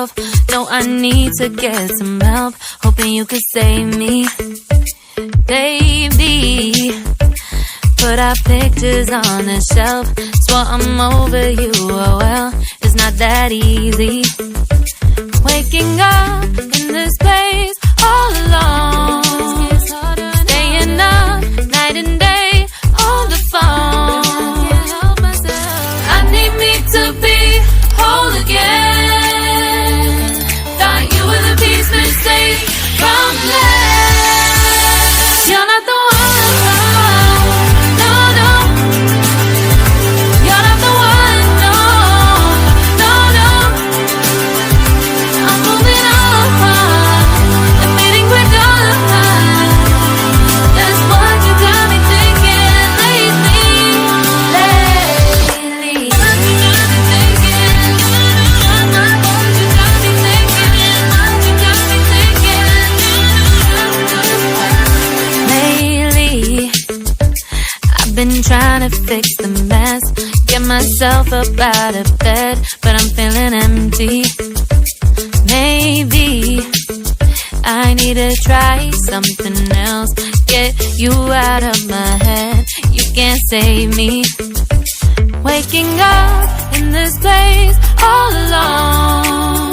myself. No, I need to get some help. Hoping you could save me, baby. Put our pictures on the shelf. Swore I'm over you, oh well, it's not that easy. Waking up in this place all alone, staying up night and day on the phone. I need me to be whole again. Thought you were the piece missing from last. You're not the one. Been trying to fix the mess, get myself up out of bed, but I'm feeling empty. Maybe I need to try something else. Get you out of my head, you can't save me. Waking up in this place all alone.